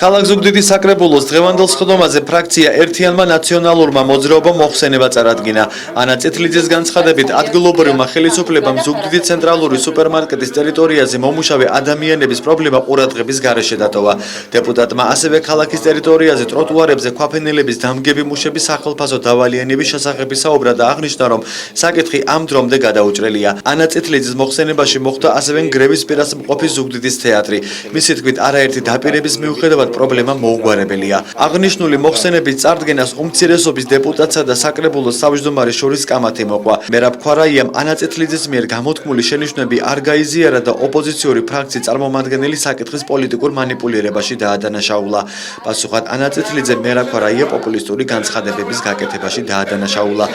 ქალაქ ზუგდიდის საკრებულოს დღევანდელ სხდომაზე ფრაქცია ერთიანმა ნაციონალურმა მოძრაობამ მოხსენება წარადგინა. ანა წითლიძის განცხადებით, ადგილობრივმა ხელისუფლებამ ზუგდიდის ცენტრალური სუპერმარკეტის ტერიტორიაზე მომუშავე ადამიანების პრობლემა ყურადღების გარეშე დატოვა. დეპუტატმა ასევე ქალაქის ტერიტორიაზე ტროტუარებზე ქვაფენილების დამგები მუშების სახელფასო დავალიანების შესახებ საუბრა და აღნიშნა, რომ საკითხი ამ დრომდე გადაუჭრელია. ანა წითლიძის მოხსენებაში მოხვდა ასევე გრევის პირას მყოფი ზუგდიდის თეატრი. მისი თქმით, არაერთი დაპირების მიუხედავად პრობლემა მოუგვარებელია. აღნიშნული მოხსენების წარდგენას უმცირესობის დეპუტატსა და საკრებულოს თავმჯდომარის შორის კამათი მოყვა. მერაბ ქვარაიამ ანა წითლიძის მიერ გამოთქმული შენიშვნები არ გაიზიარა და ოპოზიციური ფრაქციის წარმომადგენელი საკითხის პოლიტიკურ მანიპულირებაში დაადანაშაულა. პასუხად ანა წითლიძე მერაბ ქვარაია პოპულისტური განცხადებების გაკეთებაში დაადანაშაულა.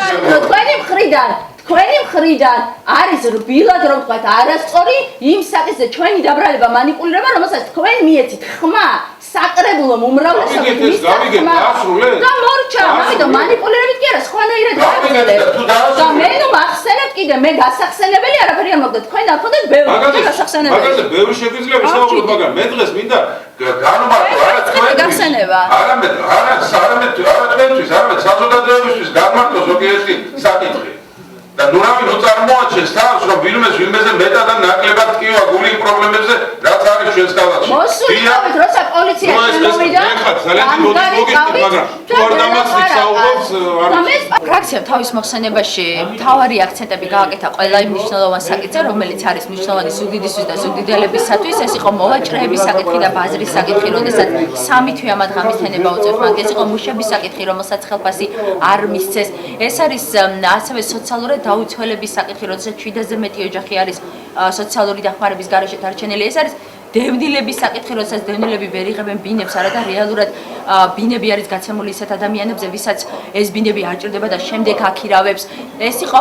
თქვენი მხრიდან არის რბილად რომ თქვათ არასწორი იმ საკითხზე ჩვენი დაბრალება მანიპულირება, რომელსაც თქვენ მიეცით ხმა საკრებულომ უმრავლესობით და მორჩა, ამიტომ მანიპულირებით კი არა, სხვანაირად გაგრძელებ. და მე ნუ მახსენებ კიდე, მე გასახსენებელი არაფერი არ მოგდა, თქვენ ახოდეთ ბევრი გასახსენებელი. მაგაზე ბევრი შეგვიძლია ვისაუბროთ, მაგრამ მე დღეს მინდა განმარტო არა თქვენთვის, არამედ თქვენთვის, არამედ საზოგადოებისთვის განმარტო ზოგიერთი საკითხი. და ნურავინ წარმოაჩენს თავს, რომ ვინმეზე მეტად და ნაკლებად ტკივა გული იმ პრობლემებზე, რაც არის ჩვენს ქალაქში. მოსულიყავით, როცა პოლიცია შემოვიდა, ფრაქციამ თავის მოხსენებაში მთავარი აქცენტები გააკეთა ყველა იმ მნიშვნელოვან საკითხზე, რომელიც არის მნიშვნელოვანი ზუგდიდისთვის და ზუგდიდელებისათვის. ეს იყო მოვაჭრეების საკითხი და ბაზრის საკითხი, როდესაც სამი თვე ამათ გამისთენება უწევს, მაგრამ ეს იყო მუშების საკითხი, რომელსაც ხელფასი არ მისცეს. ეს არის ასევე სოციალურად დაუცველების საკითხი, როდესაც 7-ზე მეტი ოჯახი არის სოციალური დახმარების გარეშე დარჩენილი. ეს არის დევნილების საკითხი, როდესაც დევნილები ვერ იღებენ ბინებს, არადა რეალურად ბინები არის გაცემული ისეთ ადამიანებზე, ვისაც ეს ბინები არ ჭირდება და შემდეგ აქირავებს. ეს იყო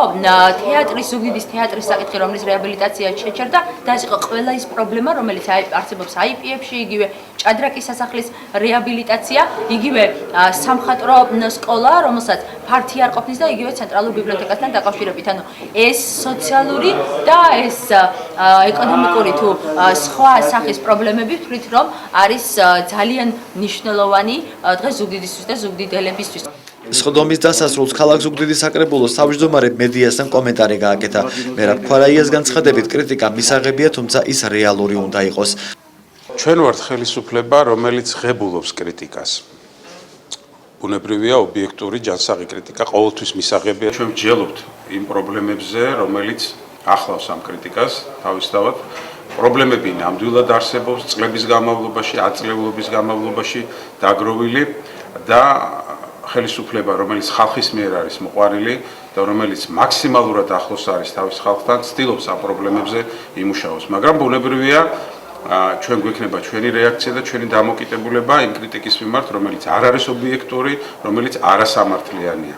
თეატრის, ზუგდიდის თეატრის საკითხი, რომლის რეაბილიტაცია შეჩერდა და ეს იყო ყველა ის პრობლემა, რომელიც არსებობს IP-ებში, იგივე ჭადრაკის სასახლის რეაბილიტაცია, იგივე სამხატვრო სკოლა, რომელსაც ფართი არ ყოფნის და იგივე ცენტრალურ ბიბლიოთეკასთან დაკავშირებით. ანუ ეს სოციალური და ეს ეკონომიკური თუ სხვა სახის პრობლემები ვთვლით, რომ არის ძალიან მნიშვნელოვანი დღეს ზუგდიდისთვის და ზუგდიდელებისთვის. სხდომის დასასრულს ქალაქ ზუგდიდის საკრებულოს თავმჯდომარე მედიასთან კომენტარი გააკეთა. მერაბ ქვარაიას განცხადებით, კრიტიკა მისაღებია, თუმცა ის რეალური უნდა იყოს. ჩვენ ვართ ხელისუფლება, რომელიც ღებულობს კრიტიკას. ბუნებრივია ობიექტური ჯანსაღი კრიტიკა ყოველთვის მისაღებია. ჩვენ ვჯელობთ იმ პრობლემებზე, რომელიც ახლავს ამ კრიტიკას თავისთავად. პრობლემები ნამდვილად არსებობს წლების განმავლობაში, ათწლეულობის განმავლობაში დაგროვილი და ხელისუფლება, რომელიც ხალხის მიერ არის მოყვარილი და რომელიც მაქსიმალურად ახლოს არის თავის ხალხთან, ცდილობს ამ პრობლემებზე იმუშაოს. მაგრამ ბუნებრივია ჩვენ გვექნება ჩვენი რეაქცია და ჩვენი დამოკიდებულება იმ კრიტიკის მიმართ, რომელიც არ არის ობიექტური, რომელიც არასამართლიანია.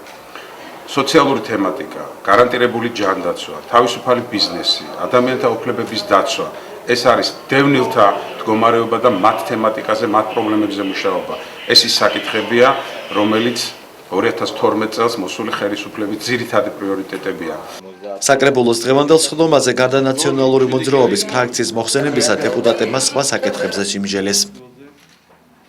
სოციალური თემატიკა, გარანტირებული ჯანდაცვა, თავისუფალი ბიზნესი, ადამიანთა უფლებების დაცვა, ეს არის დევნილთა მდგომარეობა და მათ თემატიკაზე, მათ პრობლემებზე მუშაობა. ეს ის საკითხებია, რომელიც 2012 წელს მოსული ხელისუფლების ძირითადი პრიორიტეტებია. საკრებულოს დღევანდელ სხდომაზე გარდა ნაციონალური მოძრაობის ფრაქციის მოხსენებისა, დეპუტატებმა სხვა საკითხებზე სიმჟელეს.